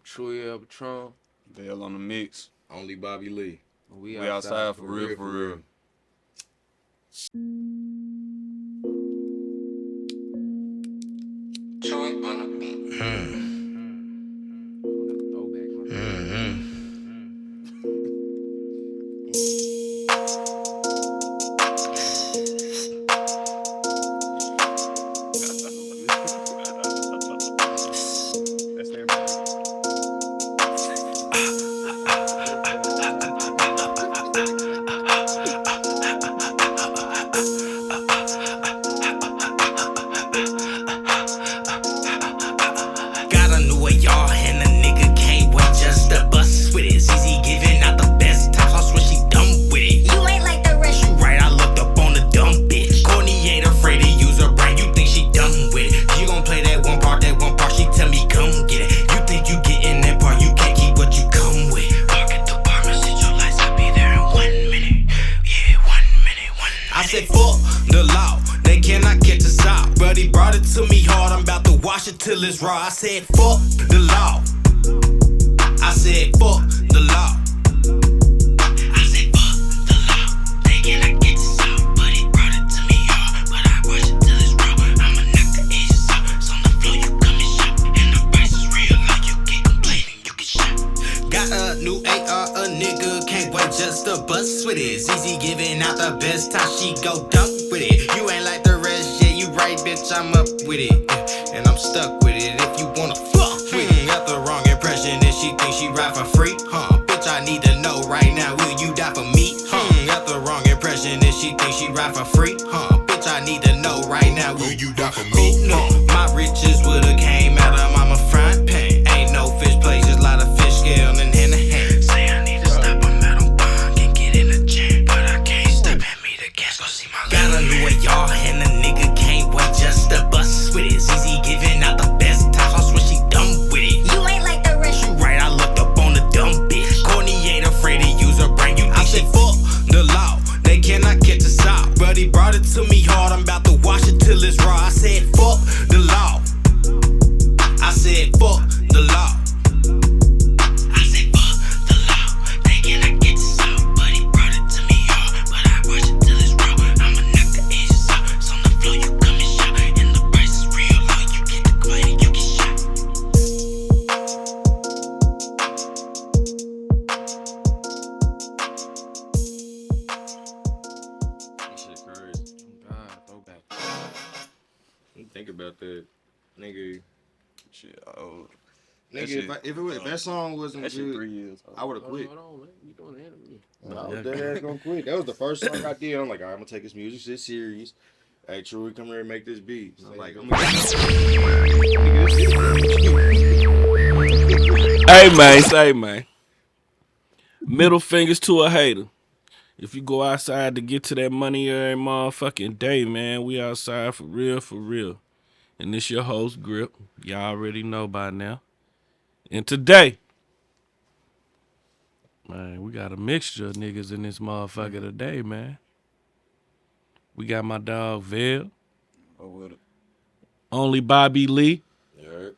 Truey, Patron. Vell on the mix. OnlyBobbyLee. We outside for real, for real. Treuy on the beat. Got a new AR and a nigga can't wait just to bust with it. Easy giving out the best times, I swear she done with it. You ain't like the rest, you right, I looked up on the dumb bitch. Kourtney ain't afraid to use her brain, you think she done with it. She gon' play that one part, she tell me come get it. You think you gettin' that part, you can't keep what you come with. Park at the bar, sit your lights, I'll be there in 1 minute. Yeah, 1 minute, 1 minute. I said fuck the law, they cannot catch us out. But he brought it to me hard, I'm about to wash it till it's raw. I said fuck the law. I said fuck the law. I said fuck the law. They cannot catch us out. But he brought it to me hard, but I wash it till it's raw. I'ma knock the edges out. It's on the floor, you come and shop. And the price is real, like you get complaining, you get shot. Got a new AR, a nigga can't wait just to bust with it. Easy giving out the best time, she go dunk with it. You ain't like the rest, yeah, you right, bitch, I'm up with it. And I'm stuck with it. If you wanna fuck with it, got the wrong impression if she thinks she ride for free, huh? Bitch, I need to know right now, will you die for me, huh? Got the wrong impression if she thinks she ride for free, huh? Bitch, I need to know right now, will you die for me? No, my riches would've came out of mama front pan. Ain't no fish place, just a lot of fish scale and hand to hand. Say I need to stop, I'm out on bond, can get in the jam, but I can't stop. Hand me the gas, go see my got a new AR and a nigga can't wait just to bust with it. Easy giving out the best times, I swear she done with it. You ain't like the rest, you right, I looked up on the dumb bitch. Kourtney ain't afraid to use her brain, you think I said fuck the law, they cannot catch us out. But he brought it to me hard, I'm about to wash it till it's raw. I said fuck the law. I said fuck the law. I said fuck the law, they cannot catch us out. But he brought it to me hard, but I wash it till it's raw. I'ma knock the edges out, it's on the floor, you come and shop. And the price is real, like you get the clay, you get shot. That shit crazy. God, throwback. Think about that, nigga. Shit, old. Nigga, shit- if that song wasn't That shit good, 3 years old. I would've quit. Hold on, man. You doing the interview. I was dead ass gonna quit. That was the first song I did. I'm like, all right, I'm gonna take this music shit serious. Hey, Truey, come here and make this beat. I'm like, I'm gonna Hey man, say man. Middle fingers to a hater. If you go outside to get to that money every motherfucking day, man, we outside for real, for real. And this your host, Grip. Y'all already know by now. And today, man, we got a mixture of niggas in this motherfucker today, man. We got my dog Vell, Oh, with it. OnlyBobbyLee, Yeah.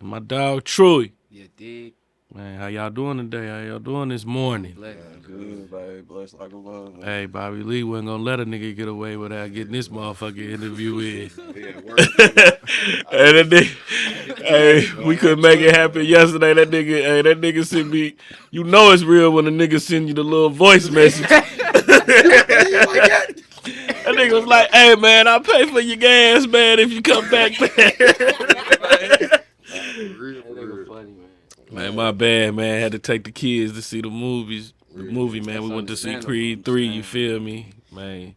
and my dog Treuy. Yeah, dig. Man, how y'all doing today? How y'all doing this morning? Bless. Good, baby. Blessed like a mother. Hey, Bobby Lee wasn't gonna let a nigga get away without getting this motherfucking interview in. Yeah, word. Hey, that nigga, hey, we couldn't make it happen yesterday. That nigga sent me. You know it's real when a nigga send you the little voice message. That nigga was like, "Hey man, I'll pay for your gas, man, if you come back." That nigga funny, man. Man, my bad, man. Had to take the kids to see the movies. The movie, man. We went to see Creed 3, you feel me? Man.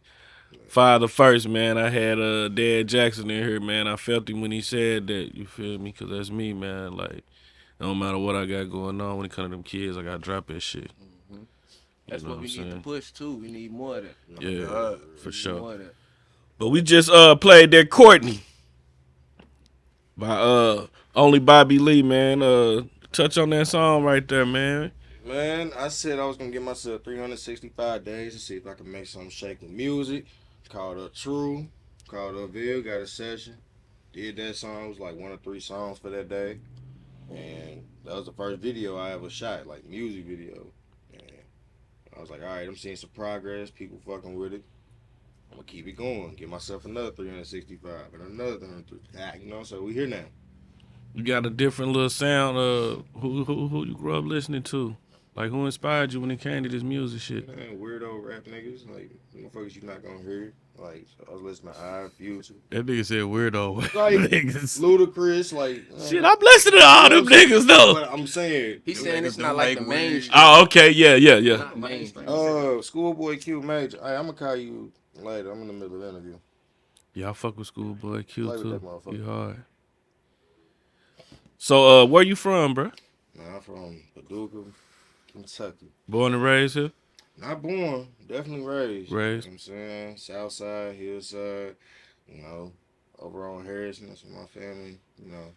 Father first, man. I had Dad Jackson in here, man. I felt him when he said that, you feel me? Because that's me, man. Like, no matter what I got going on when it comes to them kids, I got to drop that shit. That's what we need to push, too. We need more of that. Yeah, for More sure. of that. But we just played that Kourtney by OnlyBobbyLee, man. Touch on that song right there, man. Man, I said I was gonna give myself 365 days to see if I could make something shake with music. Called up Truey, called up Vell, got a session. Did that song. It was like 1 or 3 songs for that day. And that was the first video I ever shot, like music video. And I was like, all right, I'm seeing some progress. People fucking with it. I'm gonna keep it going. Give myself another 365 and another 300. You know, so we here now. You got a different little sound. Who you grew up listening to? Like, who inspired you when it came to this music shit? Man, weirdo rap niggas, like motherfuckers you not gonna hear. Like, so I was listening to Future. That nigga said weirdo. Like, niggas. Ludacris, like Shit, I'm listening to all them niggas though. But I'm saying He's saying it's not like the mainstream. Oh, okay, yeah. Not mainstream. Schoolboy Q Major. Hey, I'm gonna call you later. I'm in the middle of the interview. Yeah, I fuck with Schoolboy Q Play with too. that motherfucker. He hard. So, where you from, bro? Nah, I'm from Paducah, Kentucky. Born and raised here? Not born, definitely raised. Raised. You know what I'm saying? South side, hillside, you know, over on Harrison, that's my family, you know.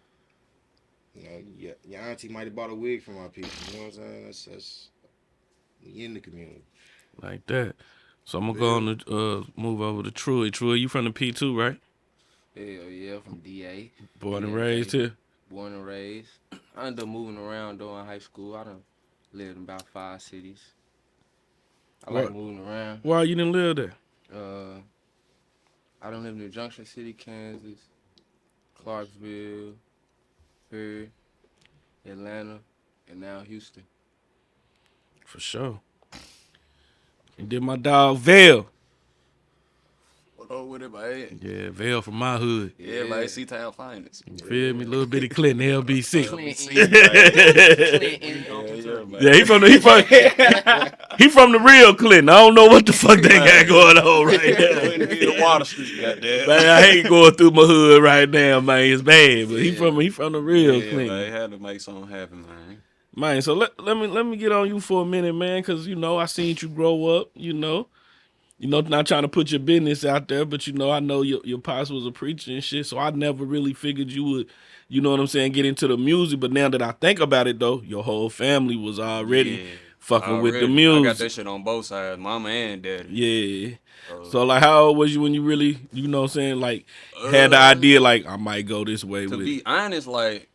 Yeah, your auntie might have bought a wig for my people, you know what I'm saying? That's we in the community. Like that. So I'm gonna go on to move over to Treuy. Treuy, you from the P2, right? Hell yeah, from DA. Born and raised here? Born and raised. I ended up moving around though in high school. I done lived in about 5 cities. I like moving around. Why you didn't live there? I done lived in Junction City, Kansas, Clarksville, here, Atlanta, and now Houston. For sure. And then my dog Vell. What up with it, man? Yeah, Vell from my hood. Yeah, man. C-Town finest. You feel me? Little bitty Clinton, LBC. Clinton. Yeah, he from the real Clinton. I don't know what the fuck they got going on right now. Water Street, goddamn. Man, I hate going through my hood right now, man. It's bad, but he from the real Clinton. Man, had to make something happen, man. Man, so let me get on you for a minute, man, because, you know, I seen you grow up, you know. You know, not trying to put your business out there, but, you know, I know your pops was a preacher and shit, so I never really figured you would, you know what I'm saying, get into the music. But now that I think about it, though, your whole family was already fucking with the music. I got that shit on both sides, mama and daddy. Yeah. So, like, how old was you when you really, you know what I'm saying, like, had the idea, like, I might go this way with it? To be honest, like,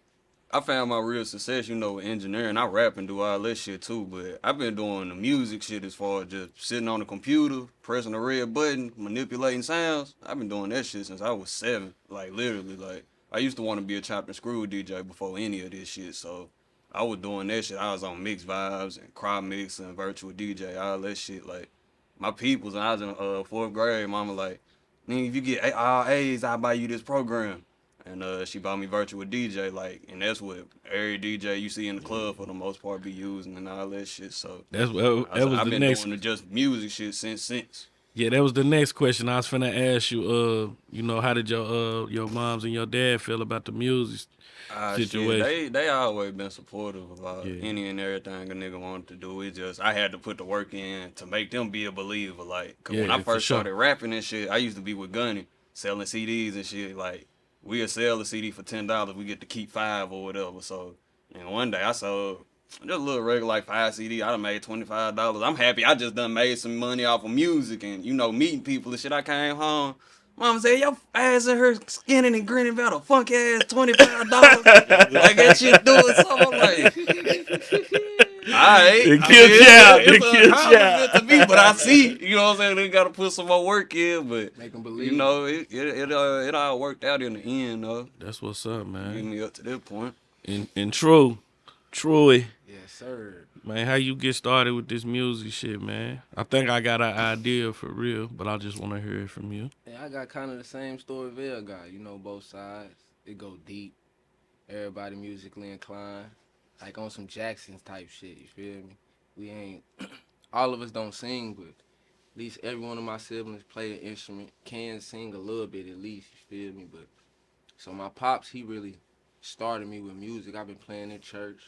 I found my real success, you know, with engineering. I rap and do all this shit too, but I've been doing the music shit as far as just sitting on the computer, pressing the red button, manipulating sounds. I've been doing that shit since I was 7, like literally. Like, I used to want to be a chopped and screw DJ before any of this shit, so I was doing that shit. I was on Mix Vibes and Crowd Mix and Virtual DJ, all that shit. Like, my peoples, when I was in 4th grade, mama like, nigga, if you get all A's, I'll buy you this program. And she bought me Virtual DJ, like, and that's what every DJ you see in the club for the most part be using and all that shit. So I've been doing just music shit since. Yeah, that was the next question I was finna ask you. You know, how did your moms and your dad feel about the music situation? Shit, they always been supportive about any and everything a nigga wanted to do. It's just I had to put the work in to make them be a believer. Like, cause when I first started rapping and shit, I used to be with Gunny selling CDs and shit. Like, we'll sell a CD for $10. We get to keep 5 or whatever. So, and one day I sold just a little regular, like 5 CD. I done made $25. I'm happy. I just done made some money off of music and, you know, meeting people and shit. I came home. Mama said, your ass in her skinning and grinning about a funk ass $25. Like, that shit doing something. I'm like, all right. It killed child. To me, but I see, you know what I'm saying? They got to put some more work in, but Make them believe. you know, it all worked out in the end, though. That's what's up, man. Getting me up to that point. And Treuy, Yes, sir. man, how you get started with this music shit, man? I think I got an idea for real, but I just want to hear it from you. Yeah, I got kind of the same story Vell got. You know, both sides. It go deep. Everybody musically inclined. Like on some Jackson type shit, you feel me? We ain't, all of us don't sing, but at least every one of my siblings play an instrument, can sing a little bit at least, you feel me? But so my pops, he really started me with music. I've been playing in church,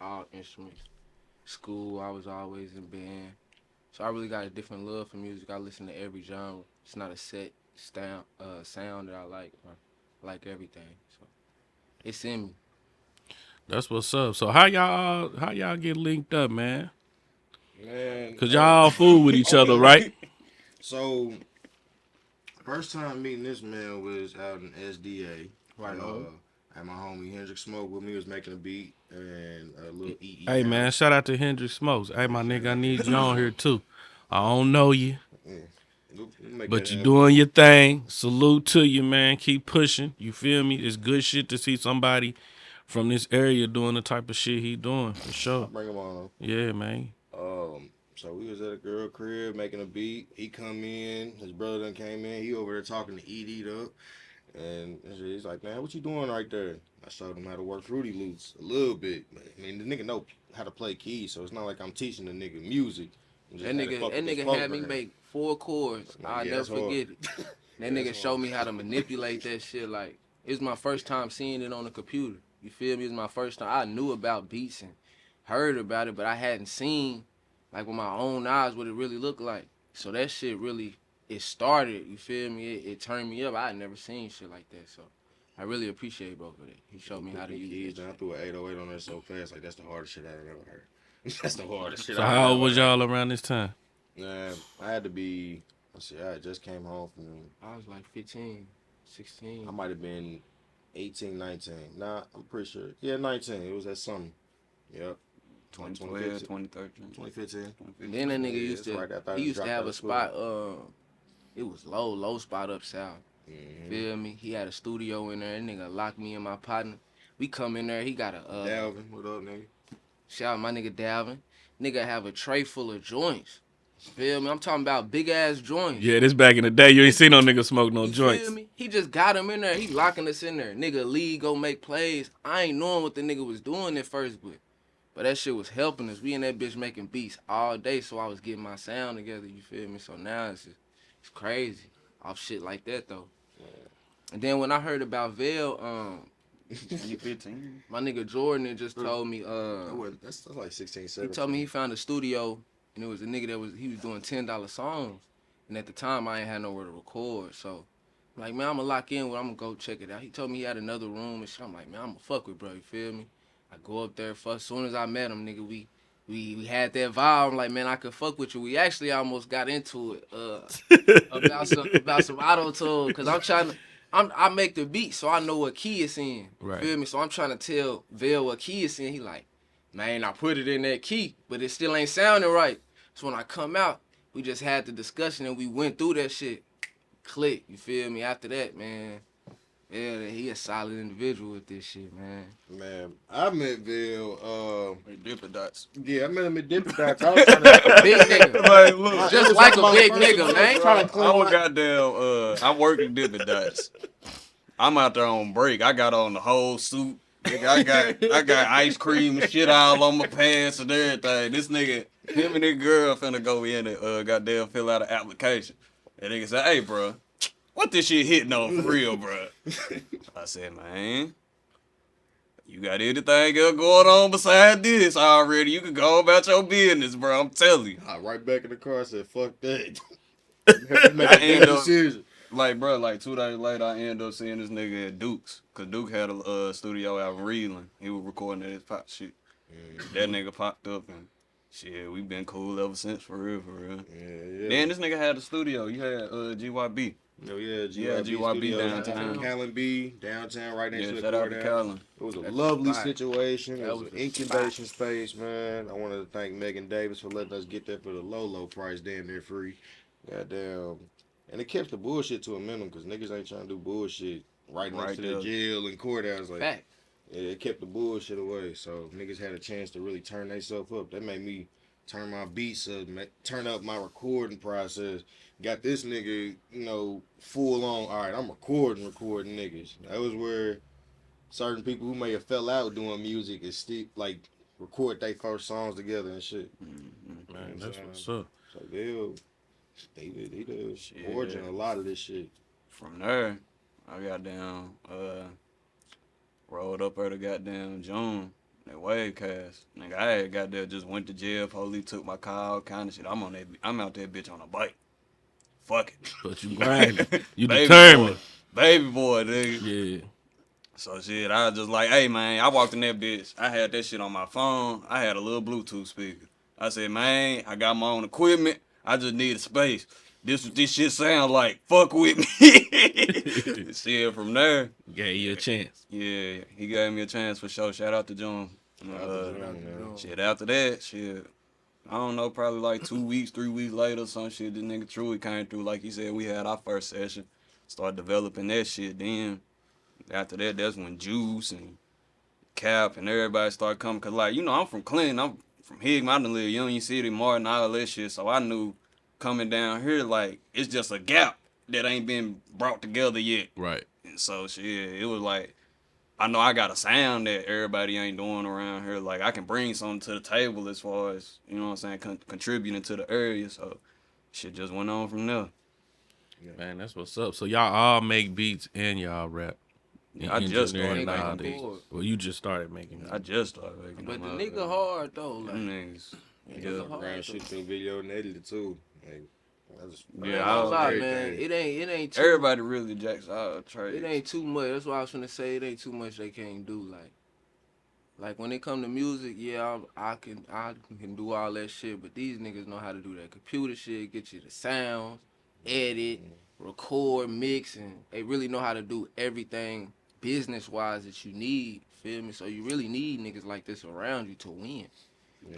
all instruments. School, I was always in band. So I really got a different love for music. I listen to every genre. It's not a set sound that I like. I like everything. So it's in me. That's what's up. So how y'all get linked up, man? Man, Cause y'all all fool with each other, right? So, first time meeting this man was out in SDA. Right on. I had my homie Hendrick Smoke with me, was making a beat, and a little EE. Hey, man, shout out to Hendrick Smokes. Hey, my nigga, I need you on here, too. I don't know you, but you doing your thing. Salute to you, man. Keep pushing. You feel me? It's good shit to see somebody from this area doing the type of shit he doing, for sure. Bring him on. Yeah, man. So we was at a girl crib making a beat. He come in, his brother done came in. He over there talking to Edie up, and he's like, "Man, what you doing right there?" I showed him how to work Fruity Loops a little bit. I mean, the nigga know how to play keys, so it's not like I'm teaching the nigga music. That nigga had me make 4 chords. I'll never forget it. That nigga showed me how to manipulate that shit. Like, it was my first time seeing it on the computer. You feel me? It was my first time. I knew about beats and heard about it, but I hadn't seen, like, with my own eyes what it really looked like. So that shit really, it started, you feel me? It turned me up. I had never seen shit like that, so I really appreciate bro for that. He showed me how to use it. I threw an 808 on there so fast, like, that's the hardest shit I've ever heard. That's the hardest shit So I've ever how heard. old was y'all around this time? I had to be, I just came home from, I was like 15, 16. I might have been 18, 19. Nah, I'm pretty sure. Yeah, 19. It was that summer. Yep. 2012, 2013. 2015. And then that nigga used to, right after I he used to dropped have out a of school. spot, it was low spot up south. Mm-hmm. Feel me? He had a studio in there. That nigga locked me and my partner. We come in there, he got a, Dalvin, what up, nigga? shout out my nigga Dalvin. Nigga have a tray full of joints. Feel me? I'm talking about big ass joints. Yeah, this back in the day. You ain't seen no nigga smoke no You joints. feel me? He just got him in there. He locking us in there. Nigga Lee go make plays. I ain't knowing what the nigga was doing at first, but that shit was helping us. We in that bitch making beats all day, so I was getting my sound together. You feel me? So now it's crazy off shit like that though. Yeah. And then when I heard about Vell, You 15? my nigga Jordan just told me, That's like 16, he 17. told me he found a studio and it was a nigga that was doing $10 songs. And at the time I ain't had nowhere to record. So I'm like, man, I'm gonna lock in with I'm gonna go check it out. He told me he had another room and shit. I'm like, man, I'm gonna fuck with bro, you feel me? I go up there, as soon as I met him, nigga, we had that vibe. I'm like, man, I could fuck with you. We actually almost got into it about some auto-tune, because I make the beat, so I know what key it's in. Right. Feel me? So I'm trying to tell Vell what key it's in. He like, man, I put it in that key, but it still ain't sounding right. So when I come out, we just had the discussion and we went through that shit. Click, you feel me? After that, man, yeah, he a solid individual with this shit, man. Man, I met Vell, Dipper dots. yeah, I met him at Dippin' Dots. I was trying to Big nigga. Like, look, Just like a big nigga, man. I was goddamn, I work in Dipper dots. I'm out there on break. I got on the whole suit. Nigga, I got ice cream and shit all on my pants and everything. This nigga, him and his girl finna go in and goddamn fill out an application. And nigga said, hey, bro, what this shit hitting on for real, bro? I said, man, you got anything else going on beside this already? You can go about your business, bro. I'm telling you. I right back in the car. I said, "Fuck that." I end up, decision. like, bro, like 2 days later, I ended up seeing this nigga at Duke's. Because Duke had a studio out in Reedland. He was recording at his pop shit. That nigga popped up and shit, we been cool ever since, for real, for real. Yeah. Then this nigga had a studio. You had GYB. Oh yeah, GYB downtown. Callan B, downtown, right next to the shout out to courthouse. Callan. It was a That's lovely a spot. situation. It That was was an a incubation space, man. I wanted to thank Megan Davis for letting us get that for the low price, damn near free. Goddamn. And it kept the bullshit to a minimum, because niggas ain't trying to do bullshit right next to the jail and courthouse. Like, Fact. yeah, it kept the bullshit away. So niggas had a chance to really turn themselves up. That made me turn my beats up, turn up my recording process. Got this nigga, full on, all right, I'm recording niggas. That was where certain people who may have fell out doing music is still, like, record their first songs together and shit. Man, that's what's up. So he the origin of a lot of this shit. From there, I goddamn rolled up there to goddamn June. That wave cast. Nigga, I had goddamn just went to jail. Police took my car, all kind of shit. I'm out there bitch on a bike. Fuck it. But you grinding. You Baby determined. Baby boy, nigga. Yeah. So shit, I was just like, hey man, I walked in that bitch. I had that shit on my phone. I had a little Bluetooth speaker. I said, man, I got my own equipment. I just need a space. this shit sound like. Fuck with me. See it from there. Gave you a chance. Yeah, he gave me a chance for sure. Shout out to John. Shit, after that, shit, I don't know, probably like 2 weeks, 3 weeks later, some shit, this nigga Truey came through. Like he said, we had our first session. Started developing that shit. Then, after that, that's when Juice and Cap and everybody started coming. Cause like, you know, I'm from Clinton. I'm from Higman. I done live Union City, Martin, all that shit. So I knew coming down here, like, it's just a gap that ain't been brought together yet. Right. And so, shit, it was like, I know I got a sound that everybody ain't doing around here. Like, I can bring something to the table as far as, you know what I'm saying, contributing to the area. So, shit just went on from there. Man, that's what's up. So y'all all make beats and y'all rap. I just started making making beats. Well, you just started making beats. I just started making But the them. nigga hard though. Like, Them niggas. Yeah. Ran shit to a video and edited it too. Like, Yeah, I I was was like, man, it ain't too, Everybody really Jack's out trade. it ain't too much. That's why I was finna say it ain't too much they can't do. Like when it come to music, yeah, I can do all that shit. But these niggas know how to do that computer shit, get you the sounds, edit, record, mix, and they really know how to do everything business wise that you need. Feel me? So you really need niggas like this around you to win.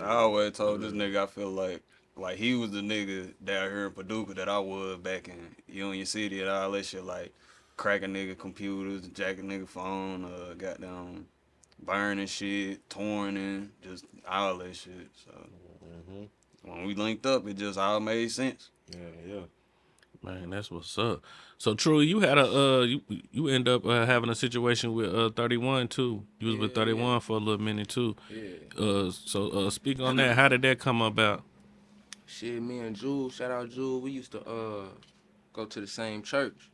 I always told this nigga I feel like he was the nigga down here in Paducah that I was back in Union City and all that shit, like cracking nigga computers, jacking nigga phone, goddamn burning shit, touring, just all that shit. So when we linked up, it just all made sense. yeah. Man, that's what's up. So Truey, you had a you end up having a situation with 31 too. You was with 31 for a little minute too. Yeah. So speak on that. How did that come about? Shit, me and Jugg, shout out Jugg, we used to go to the same church.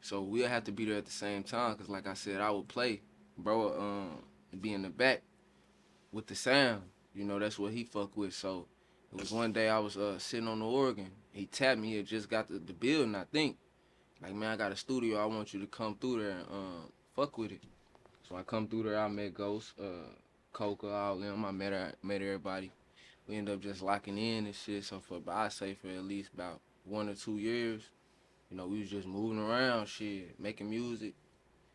So we'll have to be there at the same time, cause like I said, I would play, bro, be in the back with the sound. You know, that's what he fuck with. So it was one day I was sitting on the organ. He tapped me, he had just got the building, I think. Like, man, I got a studio, I want you to come through there and fuck with it. So I come through there, I met Ghost, Coca, all them, I met everybody. We ended up just locking in and shit. So I say for at least about 1 or 2 years, you know, we was just moving around, shit, making music.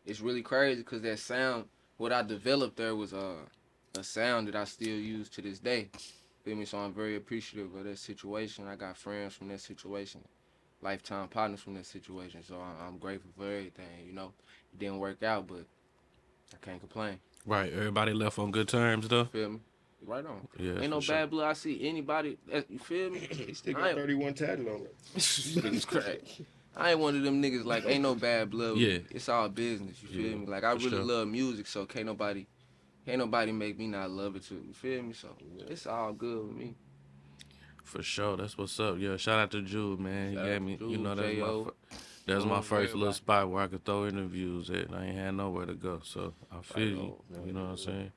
It's really crazy because that sound, what I developed there was a sound that I still use to this day. Feel me? So I'm very appreciative of that situation. I got friends from that situation, lifetime partners from that situation. So I'm grateful for everything, you know. It didn't work out, but I can't complain. Right, everybody left on good terms though. Feel me? Right on. Yeah, ain't no for sure. bad blood. I see anybody, you feel me? He still got 31 tatted on it. Niggas crack. I ain't one of them niggas like ain't no bad blood. Yeah. It's all business. You feel me? Like I really love music, so can't nobody make me not love it too. You feel me? So it's all good with me. For sure, that's what's up. Yeah, shout out to Jugg, man. He Shout out gave to me, Jugg, you know, J.O. that's my first little everybody. spot where I could throw interviews at. I ain't had nowhere to go, so I feel you. You know what I'm saying?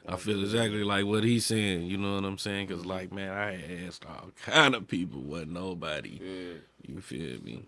I feel exactly like what he's saying. You know what I'm saying? Cause like, man, I asked all kind of people, wasn't nobody. Yeah. You feel me?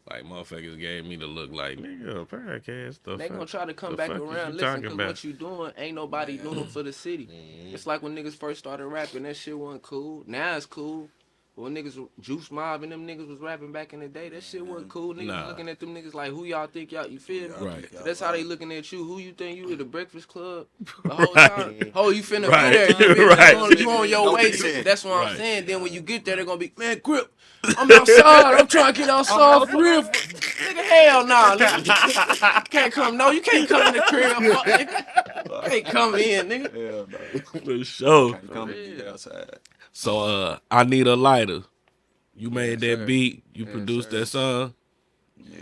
Like motherfuckers gave me the look like, nigga, podcast. They gonna try to come back around, listen, cause what you doing ain't nobody doing for the city. It's like when niggas first started rapping, that shit wasn't cool. Now it's cool. But when niggas, Juice Mob and them niggas was rapping back in the day, that shit wasn't cool. Niggas looking at them niggas like, who y'all think y'all, you feel me? Right. That's how they looking at you. Who you think you at the Breakfast Club? The whole time? Oh, you finna Right. be there. You, feel me? Right. You on your way. Right. That's what I'm Right. saying. Then when you get there, they're gonna be, man, Grip, I'm outside. I'm trying to get outside for real. Nigga, hell nah, nigga. You can't come, no, you can't come in the crib. Fuck, nigga. You can't come in, nigga. Yeah, no. For sure. Come and get outside. So I Need a Lighter. You made that sir. beat. You Yes, produced sir. that song. Yeah.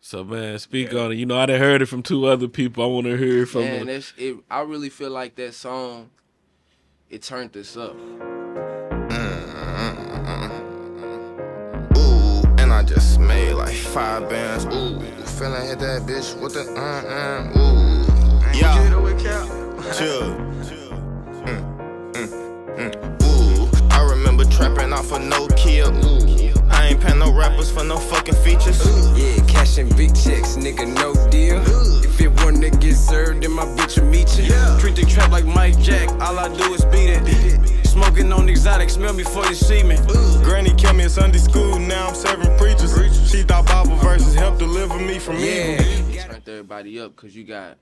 So man, speak on it. You know, I done heard it from 2 other people. I want to hear it from. Man, that's it. I really feel like that song, it turned this up. Ooh, and I just made like 5 bands. Ooh, feeling hit that bitch with the ooh. Yeah, chill. Ooh, I remember trapping off a Nokia. Ooh, I ain't paying no rappers for no fucking features. Yeah, cashing big checks, nigga, no deal. If it one that get served, then my bitch will meet you. Treat the trap like Mike Jacq, all I do is beat it. Smoking on exotic, smell me before you see me. Granny kept me in Sunday school, now I'm serving preachers. She thought Bible verses helped deliver me from evil. It turned everybody up because you got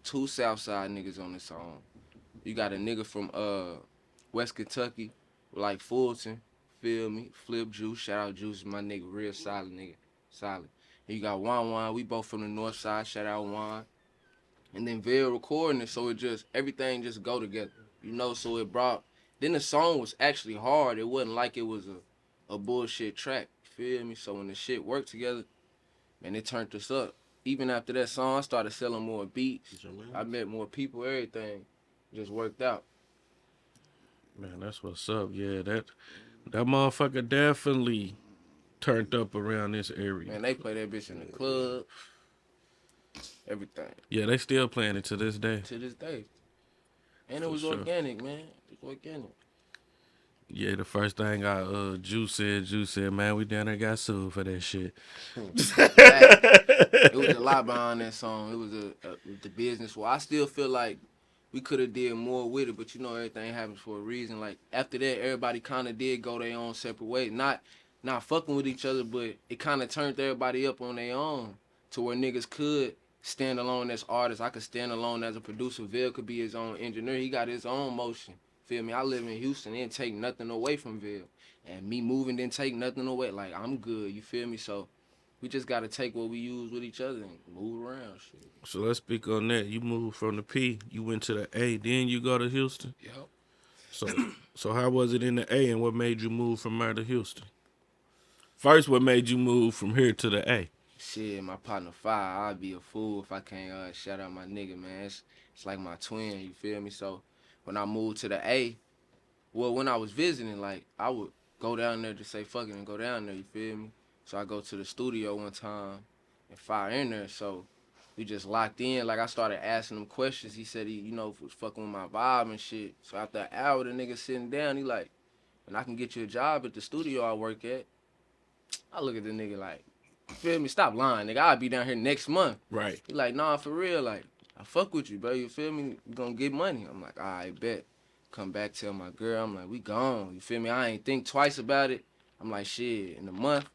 2 Southside niggas on this song. You got a nigga from West Kentucky, like Fulton, feel me? Flip Juice, shout out Juice, my nigga, real solid nigga, solid. And you got Juan, we both from the north side, shout out Juan. And then Vell recording it, so it just, everything just go together, you know, so it brought, then the song was actually hard. It wasn't like it was a bullshit track, you feel me? So when the shit worked together, man, it turned us up. Even after that song, I started selling more beats. I met more people, everything just worked out. Man, that's what's up. Yeah, that motherfucker definitely turned up around this area. Man, they play that bitch in the club, everything. Yeah, they still playing it to this day. To this day. And it For was sure. organic, man. It was organic. Yeah, the first thing Juice said, man, we down there got sued for that shit. It was a lot behind that song. It was the business. Well, I still feel like we could have did more with it, but you know everything happens for a reason. Like after that, everybody kind of did go their own separate ways. Not fucking with each other, but it kind of turned everybody up on their own to where niggas could stand alone as artists. I could stand alone as a producer. Vell could be his own engineer. He got his own motion. Feel me? I live in Houston. It didn't take nothing away from Vell. And me moving didn't take nothing away. Like, I'm good. You feel me? So we just got to take what we use with each other and move around. Shit. So let's speak on that. You moved from the P, you went to the A, then you go to Houston. Yep. So how was it in the A, and what made you move from there to Houston? First, what made you move from here to the A? Shit, my partner Fire, I'd be a fool if I can't shout out my nigga, man. It's like my twin, you feel me? So when I moved to the A, well, when I was visiting, like, I would go down there to say fuck it and go down there, you feel me? So I go to the studio one time and Fire in there, so we just locked in. Like, I started asking him questions. He said he, was fucking with my vibe and shit. So after an hour, the nigga sitting down, he like, and I can get you a job at the studio I work at. I look at the nigga like, you feel me? Stop lying, nigga. I'll be down here next month. Right. He like, nah, for real. Like, I fuck with you, bro. You feel me? You gonna get money. I'm like, all right, bet. Come back, tell my girl. I'm like, we gone. You feel me? I ain't think twice about it. I'm like, shit. In a month,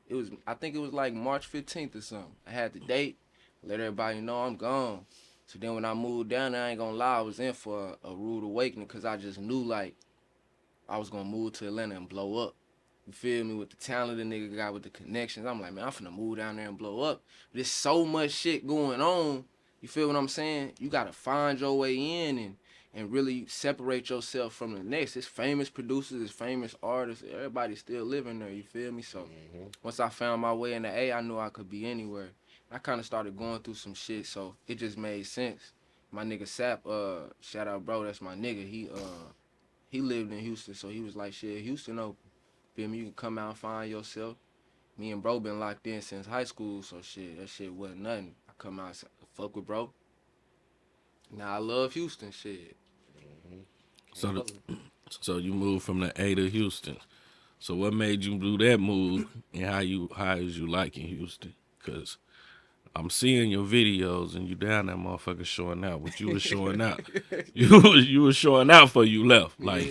I think it was like March 15th or something. I had the date. Let everybody know I'm gone. So then when I moved down there, I ain't gonna lie, I was in for a rude awakening because I just knew, like, I was gonna move to Atlanta and blow up. You feel me? With the talent the nigga got, with the connections. I'm like, man, I'm finna move down there and blow up. There's so much shit going on. You feel what I'm saying? You gotta find your way in and really separate yourself from the next. It's famous producers, it's famous artists. Everybody's still living there, you feel me? So once I found my way in the A, I knew I could be anywhere. I kind of started going through some shit, so it just made sense. My nigga Sap, shout out bro, that's my nigga. He lived in Houston, so he was like, shit, Houston open. Feel me? You can come out and find yourself. Me and bro been locked in since high school, so shit, that shit wasn't nothing. I come out and fuck with bro. Now I love Houston, shit. So you moved from the A to Houston. So what made you do that move, and how is you liking Houston? Because I'm seeing your videos and you down there motherfucker showing out. But you was showing out. You was showing out for you left. Like,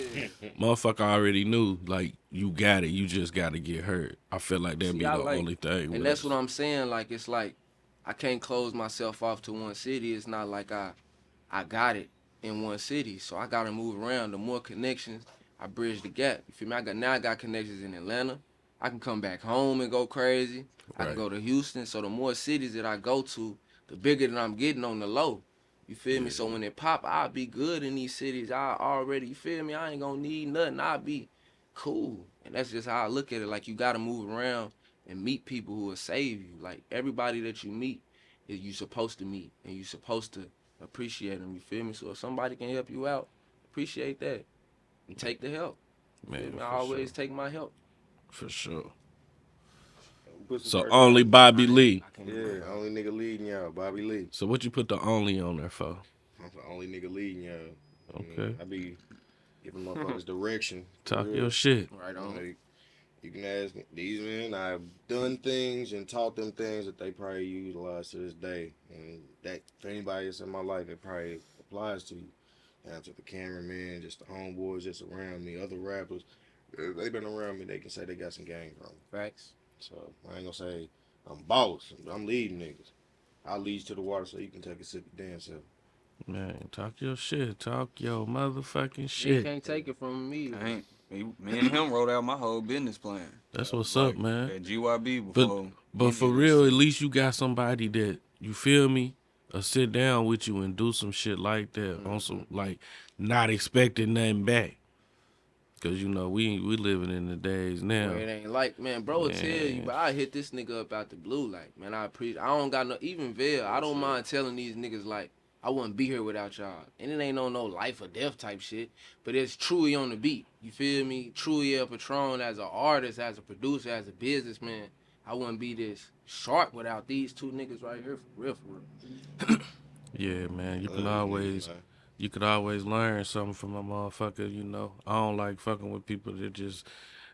motherfucker already knew, like, you got it. You just got to get hurt. I feel like that'd be the only thing. And that's what I'm saying. Like, it's like, I can't close myself off to one city. It's not like I got it in one city. So I got to move around. The more connections, I bridge the gap. You feel me? I got connections in Atlanta. I can come back home and go crazy. I can go to Houston. So the more cities that I go to, the bigger that I'm getting on the low. You feel me? So when it pop, I'll be good in these cities. I already, you feel me? I ain't gonna need nothing. I'll be cool. And that's just how I look at it. Like, you gotta move around and meet people who will save you. Like, everybody that you meet, is you supposed to meet. And you supposed to appreciate them. You feel me? So if somebody can help you out, appreciate that. And take the help. Man, I always take my help. For sure. So OnlyBobbyLee. Yeah, only nigga leading y'all, Bobby Lee. So what you put the only on there for? I'm the only nigga leading y'all. Okay. I be giving motherfuckers direction. Talk your shit. Right on. Like, you can ask these men, I've done things and taught them things that they probably utilize to this day. And that, for anybody that's in my life, it probably applies to you. Down to the cameraman, just the homeboys just around me, other rappers. They been around me. They can say they got some game from me. Facts. So I ain't gonna say I'm boss. I'm leading niggas. I'll lead you to the water so you can take a sip of damn self. Man, talk your shit. Talk your motherfucking You shit. can't take it from me. I ain't. Me and him wrote out my whole business plan. That's what's up, man. At GYB before. But for real, at least you got somebody that, you feel me, sit down with you and do some shit like that on some, like, not expecting nothing back. Cause you know we living in the days now. Bro, it ain't like, man, bro will tell you, but I hit this nigga up out the blue, like, man, I don't got no, even Vell, I don't mind telling these niggas, like, I wouldn't be here without y'all. And it ain't no life or death type shit, but it's Truey on the beat, you feel me? Truey Patron as an artist, as a producer, as a businessman, I wouldn't be this sharp without these two niggas right here, for real. Yeah, man, you could always learn something from a motherfucker, you know. I don't like fucking with people that just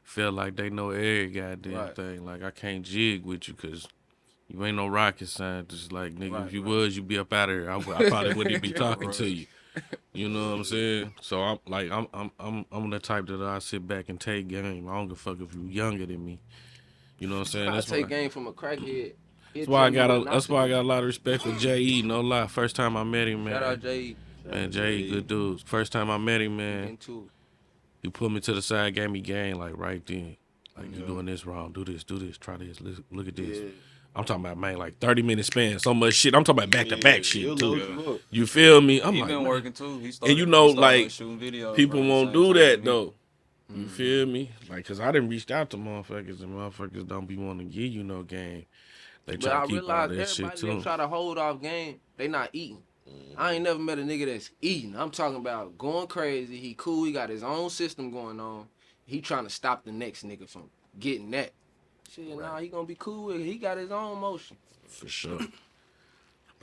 feel like they know every goddamn thing. Like, I can't jig with you because you ain't no rocket scientist. Like, nigga, if you was, you'd be up out of here. I probably wouldn't even be talking to you. You know what I'm saying? So I'm the type that I sit back and take game. I don't give a fuck if you younger than me. You know what I'm saying? I take game from a crackhead. That's why I got a lot of respect for J.E. No lie. First time I met him, man. Shout out J.E. Man, Jay, good dude. First time I met him, man, he put me to the side, gave me game, like, right then. Like, you doing this wrong. Do this, try this. Look at this. Yeah. I'm talking about, man, like 30-minute span, so much shit. I'm talking about back-to-back shit, too. You feel me? I'm he like, been man. working, too. And you know, like, videos, people won't do that, though. You feel me? Like, because I done reached out to motherfuckers, and motherfuckers don't be wanting to give you no game. They try to keep all that shit, too. They try to hold off game, they not eating. I ain't never met a nigga that's eating. I'm talking about going crazy. He cool. He got his own system going on. He trying to stop the next nigga from getting that. Shit, nah, he gonna be cool with it. He got his own motion. For sure.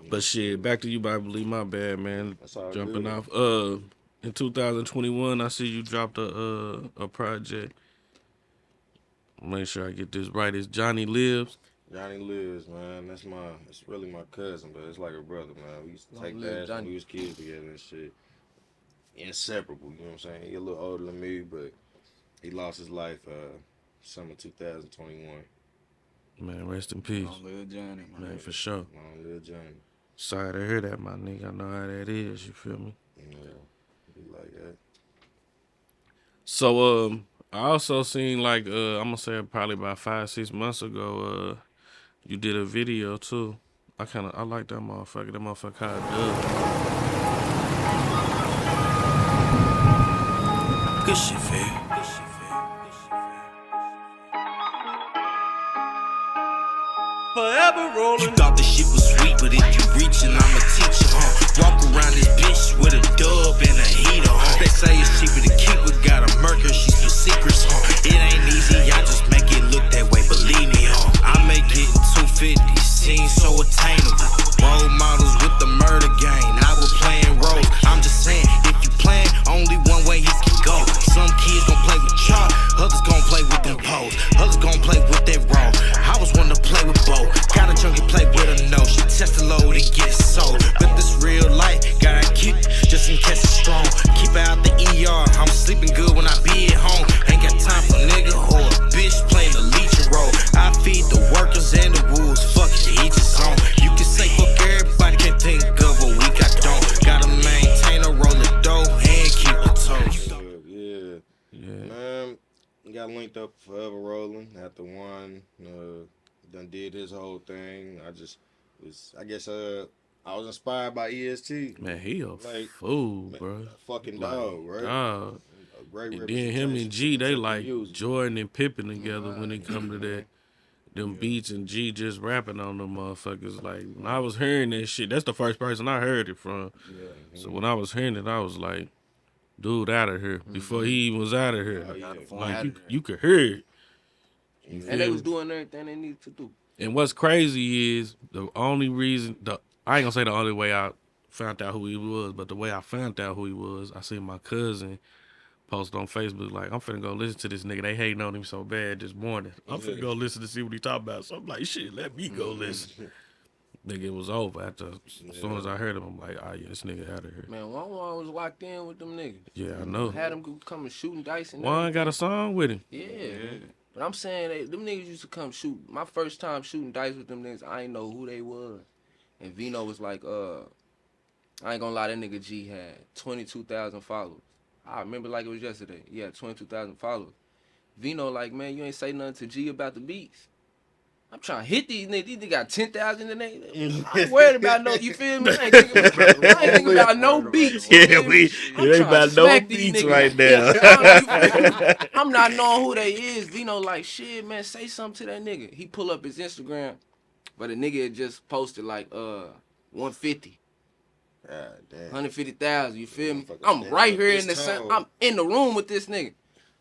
But shit, back to you, OnlyBobbyLee. My bad, man. Jumping good. off. In 2021, I see you dropped a project. Make sure I get this right. It's Johnny Lives. Johnny Lives, man. It's really my cousin, but it's like a brother, man. We used to take that when we was kids together and shit. Inseparable, you know what I'm saying? He a little older than me, but he lost his life summer 2021. Man, rest in peace. Long live Johnny, man, for sure. Long live Johnny. Sorry to hear that, my nigga. I know how that is, you feel me? Yeah, be like that. So, I also seen, like, I'm gonna say probably about 5-6 months ago, you did a video too. I like that motherfucker. That motherfucker kinda dope. Good shit, fam. Forever rolling. You thought the shit was sweet, but if you reachin', I'ma teach you, Walk around this bitch with a dub and a heater, They say it's cheaper to keep it, got a murker, she spill secrets, It ain't easy, I just make it look that way, believe me, I make it in 250, seem so attainable. Role models with the murder gang, I was playing roles. I'm just saying, if you playing, only one way it can go. Some kids gon' play with chalk, others gon' play with them poles, others gon' play with that raw. I was one to play with both. Got a junkie play with a no. She test the load and get it sold. But this real life, gotta keep it just in case it's strong. Keep it out the ER. I'm sleeping good when I be at home. Ain't got time for nigga or a bitch playing the leeching role. I feed the workers and the wolves. Fuck it, each his own. You can say fuck everybody, can't think of a week I don't. Gotta maintain a roll of dough and keep it toast. Yeah. Man, got linked up Forever Rolling after one. Done did his whole thing. I was inspired by EST. Man, he a fool, bro. Fucking dog, right? Dog. And then him and G, they like Jordan and Pippen together when it come to that. Them beats and G just rapping on them motherfuckers. Like, when I was hearing that shit, that's the first person I heard it from. So when I was hearing it, I was like, dude, out of here. Before he even was out of here. Like, you could hear it. And they was doing everything they needed to do. And what's crazy is the only reason, I ain't gonna say the only way I found out who he was, but the way I found out who he was, I seen my cousin post on Facebook like, I'm finna go listen to this nigga. They hating on him so bad this morning. I'm finna go listen to see what he talking about. So I'm like, shit, let me go listen. Nigga, it was over. After as soon as I heard him, I'm like, oh yeah, this nigga out of here. Man, Juan was locked in with them niggas. Yeah, I know. Had him come and shooting dice and Juan got a song with him. Yeah. But I'm saying them niggas used to come shoot. My first time shooting dice with them niggas, I ain't know who they was. And Vino was like, I ain't gonna lie, that nigga G had 22,000 followers. I remember like it was yesterday. He had 22,000 followers. Vino like, man, you ain't say nothing to G about the beats. I'm trying to hit these niggas. These niggas got 10,000 in there. I ain't worried about no, you feel me? I ain't thinking about no beats. Yeah, we ain't about no beats right now. I'm not knowing who they is. Vino like, shit, man, say something to that nigga. He pull up his Instagram, but the nigga had just posted like 150. God damn. 150,000, you feel me? I'm right here in the I'm in the room with this nigga.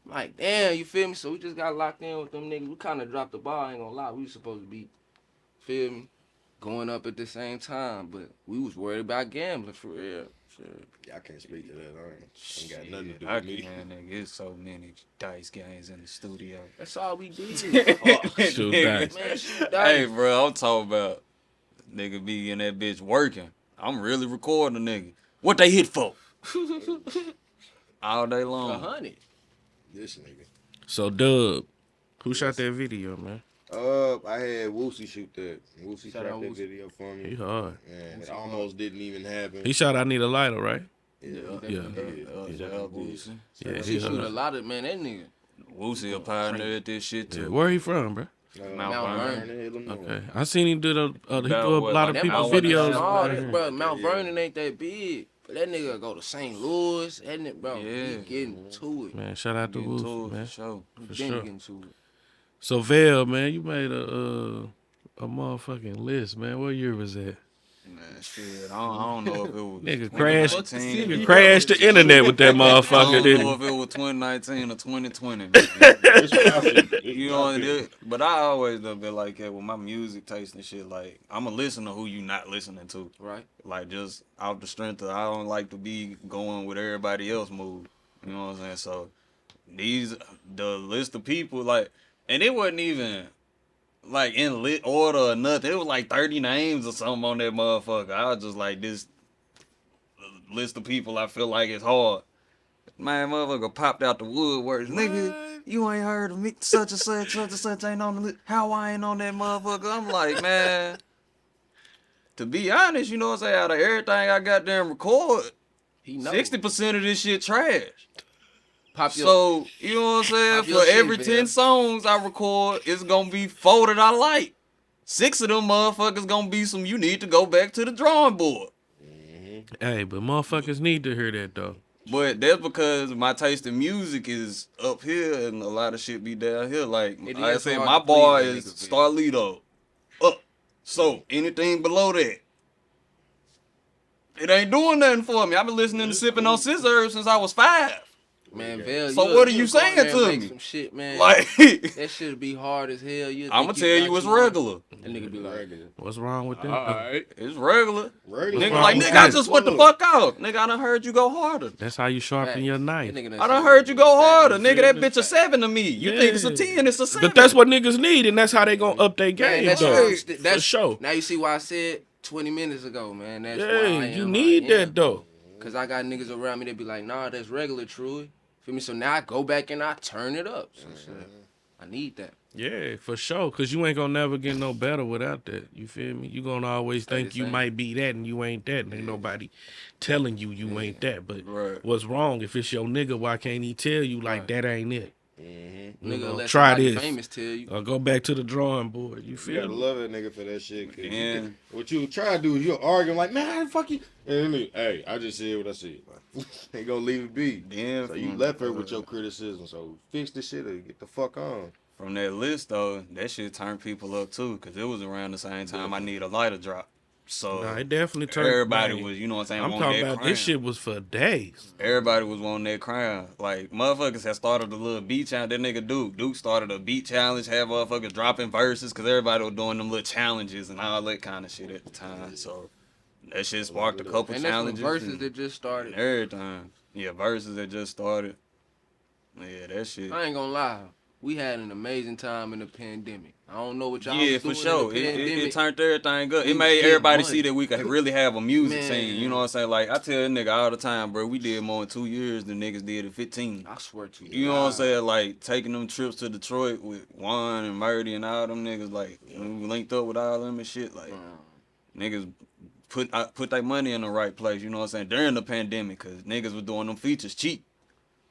I'm like, damn, you feel me? So we just got locked in with them niggas. We kind of dropped the ball, I ain't gonna lie. We was supposed to be, feel me, going up at the same time, but we was worried about gambling for real. Shit. Yeah, I can't speak to that. I ain't got nothing to do I with me. can't, nigga. It's so many dice games in the studio. That's all we did. Shoot dice. Man, shoot dice. Hey, bro, I'm talking about nigga be in that bitch working. I'm really recording a nigga. What they hit for? All day long. 100. This nigga. So Dub, who shot that video, man? I had Woosie shoot that. Woosie shot that Woosie. video for me. He hard. And it almost didn't even happen. He shot I Need a Lighter, right? Yeah. Yeah. Woosie. Yeah, He he shoot a hard. lot of, man, that nigga. Woosie a pioneer at this shit Yeah, too. where he from, bro? Mount Vernon. Okay, I seen him do he do About a what, lot of like people's Mount videos. Vernon? All around that, here. bro, Mount Vernon ain't that big. But that nigga go to St. Louis, that nigga, bro, Yeah. he getting to it. Man, shout out to Getting Wolf, to it, man. for sure. For Then sure. getting to it. So Vell, man, you made a motherfucking list, man. What year was that? Man, shit, I don't know if it was Nigga 2019. Nigga crashed the internet with that I motherfucker, don't didn't know he? if it was 2019 or 2020. Man. It's possible. You know what it is? But I always done been like that with my music taste and shit. Like, I'm going to listen to who you not listening to. Right. Like, just out the strength of, I don't like to be going with everybody else move. You know what I'm saying? So, the list of people, like, and it wasn't even, like, in lit order or nothing. It was like 30 names or something on that motherfucker. I was just like, this list of people I feel like it's hard. Man, motherfucker popped out the woodworks. Nigga, you ain't heard of me. Such and such ain't on the list. How I ain't on that motherfucker? I'm like, man, to be honest, you know what I'm saying? Out of everything I got there and record, He know. 60% of this shit trash. Pop your, So, you know what I'm saying? Pop your For shit, every man. 10 songs I record, it's gonna be 4 that I like. 6 of them motherfuckers gonna be some you need to go back to the drawing board. Hey, but motherfuckers need to hear that though. But that's because my taste in music is up here and a lot of shit be down here. Like It I is said, hard my to please bar that is nigga, Starlito. Up. So anything below that, it ain't doing nothing for me. I've been listening to Sipping on Scissors since I was 5. man, Vell. So you'll- what are you you'll go in saying there and to make me? Some shit, man. Like, That shit be hard as hell. I'ma tell you it's regular. That nigga be like, What's wrong with that? Alright. It's regular. Regular. Nigga wrong like, with nigga, that? I just went the fuck out. Nigga, I done heard you go harder. That's how you sharpen your knife. I done heard you go harder. Nigga, that bitch a 7 to me. You think it's a 10, it's a 7. But that's what niggas need, and that's how they gonna up their game, that's though. right. For sure. Now you see why I said 20 minutes ago, man. That's why I Yeah, am you who need I am. that though. Cause I got niggas around me that be like, nah, that's regular, Truey. Feel me? So now I go back and I turn it up. So shit, I need that. Yeah, for sure. Cause you ain't gonna never get no better without that. You feel me? You gonna always Stay think the you same. might be that and you ain't that. And ain't nobody telling you ain't that. But Right. what's wrong? If it's your nigga, why can't he tell you like Right. that ain't it? Nigga, know, let try somebody this. famous tell you. Or go back to the drawing board. You You feel gotta me? love that nigga for that shit. 'Cause you Yeah. can- what you try to do is you'll argue like, man, fuck you. And then, hey, I just said what I said. Ain't gonna leave it be. Then So you left her with your criticism. So fix the shit or get the fuck on. From that list though, that shit turned people up too, cause it was around the same time I Need a Lighter drop. So Nah, it definitely turned. everybody man, was, you know what I'm saying, I'm wanting talking that about crown. this shit was for days. Everybody was wanting that crown. Like motherfuckers had started a little beat challenge. That nigga Duke started a beat challenge, had motherfuckers dropping verses, cause everybody was doing them little challenges and all that kind of shit at the time. So that shit sparked a couple And that's when challenges. verses and that just started. everything. Yeah, verses that just started. Yeah, that shit. I ain't gonna lie. We had an amazing time in the pandemic. I don't know what y'all Yeah, was for doing sure. in the pandemic. It turned everything up. We It was made getting everybody money. see that we could really have a music Man. scene. You know what I'm saying? Like, I tell a nigga all the time, bro, we did more in 2 years than niggas did in 15. I swear to You know what I'm saying? Like, taking them trips to Detroit with Juan and Murdy and all them niggas, like, when we linked up with all them and shit, like, niggas put their money in the right place, you know what I'm saying, during the pandemic, because niggas was doing them features cheap.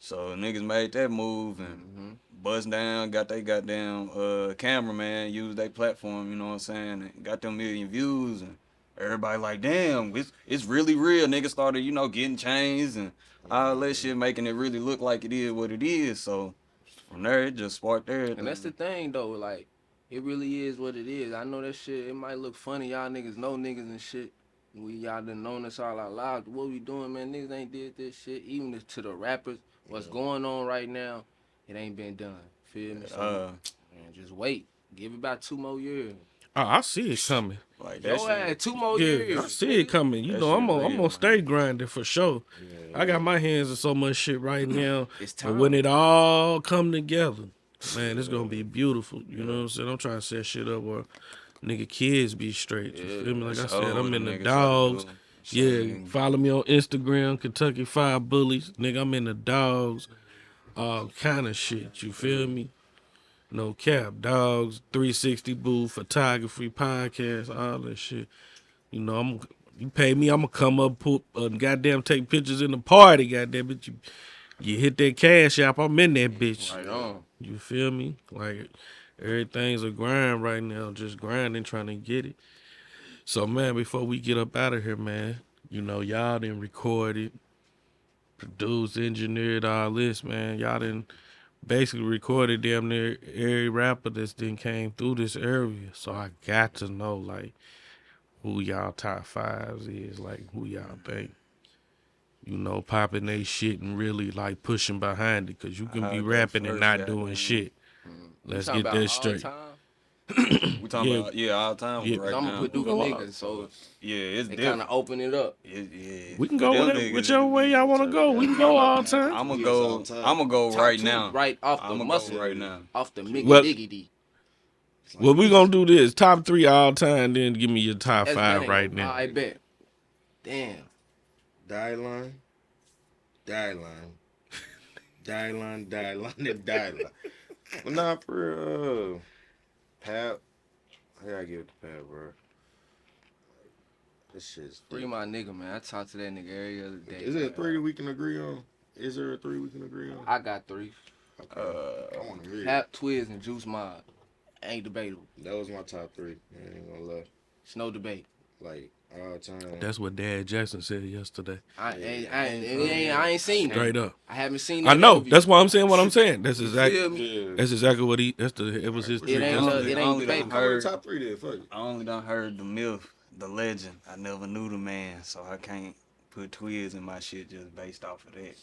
So niggas made that move and bust down, got they goddamn cameraman, used their platform, you know what I'm saying, and got them million views, and everybody like, damn, it's really real. Niggas started, you know, getting chains and all that shit, making it really look like it is what it is. So from there, it just sparked everything. And that's the thing though, like, it really is what it is. I know that shit, it might look funny, y'all niggas know niggas and shit. Y'all done known us all out loud. What we doing, man? Niggas ain't did this shit. Even to the rappers, what's going on right now, it ain't been done. Feel me? So, man, just wait. Give it about 2 more years. Oh, I see it coming. Like that Yo, shit. 2 more Yeah, years. I see it coming. You That know, shit I'm real, gonna man. stay grinding for sure. I got my hands in so much shit right now. It's But time. when it all come together, man, it's gonna be beautiful. You know what I'm saying? I'm trying to set shit up where nigga kids be straight. You feel me? Like I said, I'm in the dogs. Yeah, follow me on Instagram, Kentucky 5 Bullies. Nigga, I'm in the dogs. All kind of shit. You feel me? No cap. Dogs, 360 booth, photography, podcast, all that shit. You know, you pay me, I'm gonna come up, goddamn take pictures in the party, goddamn it. You hit that cash app, I'm in that bitch. Right on. You feel me? Like everything's a grind right now, just grinding, trying to get it. So man, before we get up out of here, man, you know, y'all done recorded, produced, engineered all this, man. Y'all done basically recorded damn near every rapper that's then came through this area. So I got to know like who y'all top fives is, like who y'all think, you know, popping they shit and really like pushing behind it, cause you can be rapping and not doing shit. Let's get that straight. We talking about all time Yeah. right I'm now. a Paducah nigga, so it's it kind different. of open it up. We can go whichever way y'all want to go. We can go all time. I'm gonna go Top right 2, now. right off the I'm gonna muscle, go right now. off the miggy Well- diggity. Well, we gonna do this top 3 all time. Then give me your top 5 right now. I bet. Damn. Die line, and die line. Well, nah, for real, Pap. I gotta give it to Pap, bro. This shit's Free my nigga, man. I talk to that nigga every other day. Is there a 3 that we can agree on? Is there a 3 we can agree on? I got 3. Okay. I want to hear it. Pap, Twiz, and Juice Mob. Ain't debatable. That was my top 3. I ain't gonna lie. It's no debate. Like all time. That's what Dad Jackson said yesterday. I ain't seen it. Straight up. I haven't seen. I know. Interview. That's why I'm saying what I'm saying. That's Feel exactly. me? Yeah. That's exactly what he. It was his. It ain't. It ain't debatable. How many top 3 then? Fuck it. I only done heard the myth, the legend. I never knew the man, so I can't put Twiz in my shit just based off of that.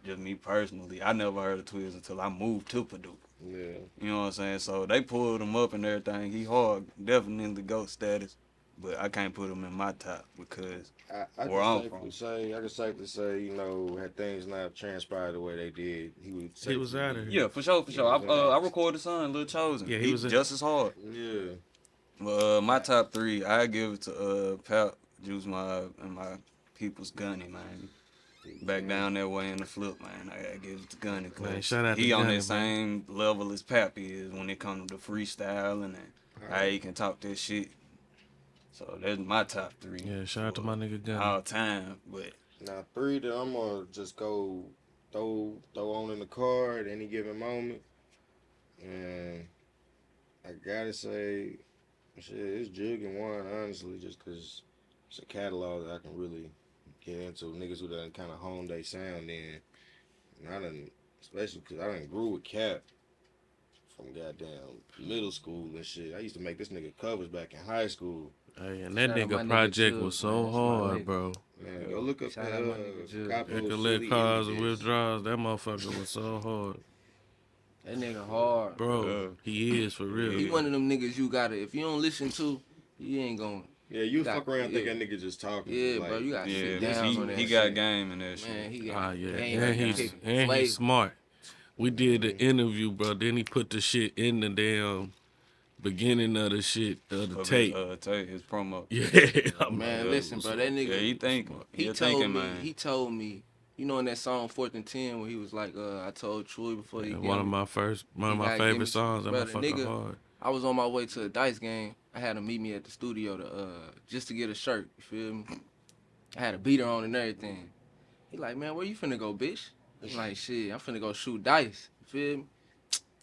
Just me personally, I never heard of Twiz until I moved to Paducah. Yeah. You know what I'm saying? So they pulled him up and everything. He hard, definitely GOAT status, but I can't put him in my top because I where I'm from. I can safely say, you know, had things not transpired the way they did, He was out of here. Yeah, for sure. I recorded son, Lil Chosen. Yeah, he was just as hard. Yeah. But my top 3, I give it to Pap, Juice Mob, and my people's Gunny, man. Back down that way in the flip, man. I gotta give it to Gunny. Man, shout out he to on Gunny, that same level as Pap is when it comes to freestyling and how he can talk that shit. So that's my top 3. Yeah, shout out to my nigga Gunny. All time, but Now 3 that I'm gonna just go throw on in the car at any given moment, and I gotta say, shit, it's Jugg and Juan, honestly, just cause it's a catalog that I can really get into. Niggas who done kind of honed their sound in, and I done, especially cause I done grew with Cap from goddamn middle school and shit. I used to make this nigga covers back in high school. Hey, and that Shout out my nigga nigga project Jugg, was so man. That's my hard, nigga. bro. Man, go look up Shout out my nigga Jugg. Capo's Collect Philly cars and Indie Disc. withdrawals. That motherfucker was so hard, That nigga hard. bro. He is for real. He one of them niggas you gotta. If you don't listen to, you ain't gonna. Yeah, you Got- fuck around yeah. think that nigga just talking. Yeah, like, bro. You gotta sit yeah, down on that. he got shit. game in that shit. Man, he got. Ah, yeah, game, and he he's got flavor. smart. We did the interview, bro. Then he put the shit in the beginning of the shit, of the tape. Tape, his promo. Yeah, Man, listen, bro, that nigga. Yeah, he thinking. He told me, you know, in that song 4th and 10 where he was like, I told Truey before he one of my favorite songs. That motherfucker hard. I was on my way to a Dice game. I had him meet me at the studio to just to get a shirt. You feel me? I had a beater on and everything. He like, man, where you finna go, bitch? I'm like, shit, I'm finna go shoot dice. You feel me?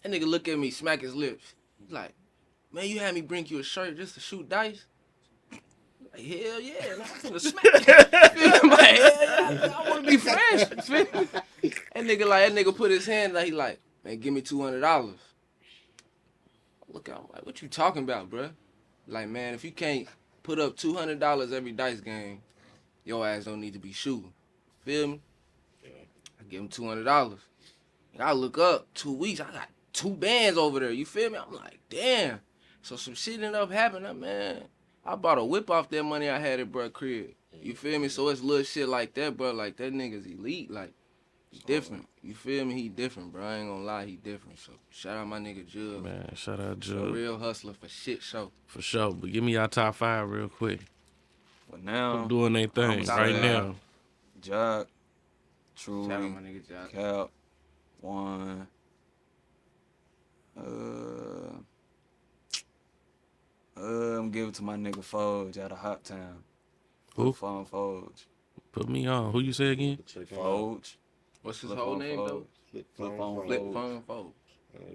That nigga look at me, smack his lips. He like, man, you had me bring you a shirt just to shoot dice? Like, hell yeah, I'm finna smack you. Feel me? Like, hell yeah, I wanna be fresh. Feel me? That nigga put his hand like, he like, man, give me $200. Look out, I'm like, what you talking about, bruh? Like, man, if you can't put up $200 every dice game, your ass don't need to be shooting. Feel me? I give him $200. And I look up 2 weeks, I got 2 bands over there. You feel me? I'm like, damn. So some shit ended up happening, man. I bought a whip off that money I had at bruh crib. You feel me? So it's little shit like that, bro. Like that nigga's elite. Like he different. You feel me? He different, bro. I ain't gonna lie, he different. So shout out my nigga Jugg. Man, shout out A Jugg. real hustler for shit show. For sure. But give me y'all top 5 real quick. But now, I'm doing their thing right now. Jacq, Shout out my Truey, nigga Jacq. Cap, One. I'm giving it to my nigga Forge out of Hot Town. Who? Phone Forge. Put me on. Who you say again? Forge. What's his Flip whole on name though? Flip phone Flip Forge. phone folks.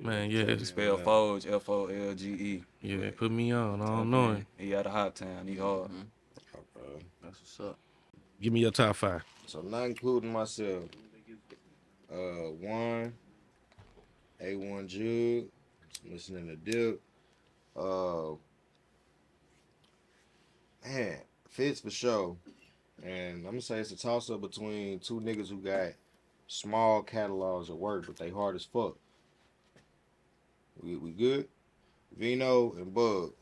Man, yeah. Spell Forge, Folge. Yeah, put me on. I don't know him. He out of Hot Town. He hard. That's what's up. Give me your top 5. So not including myself. One, A1 Jugg, listening to Dip. Man, Fitz for sure. And I'm gonna say it's a toss up between 2 niggas who got small catalogs of work, but they hard as fuck. We good? Vino and Bug.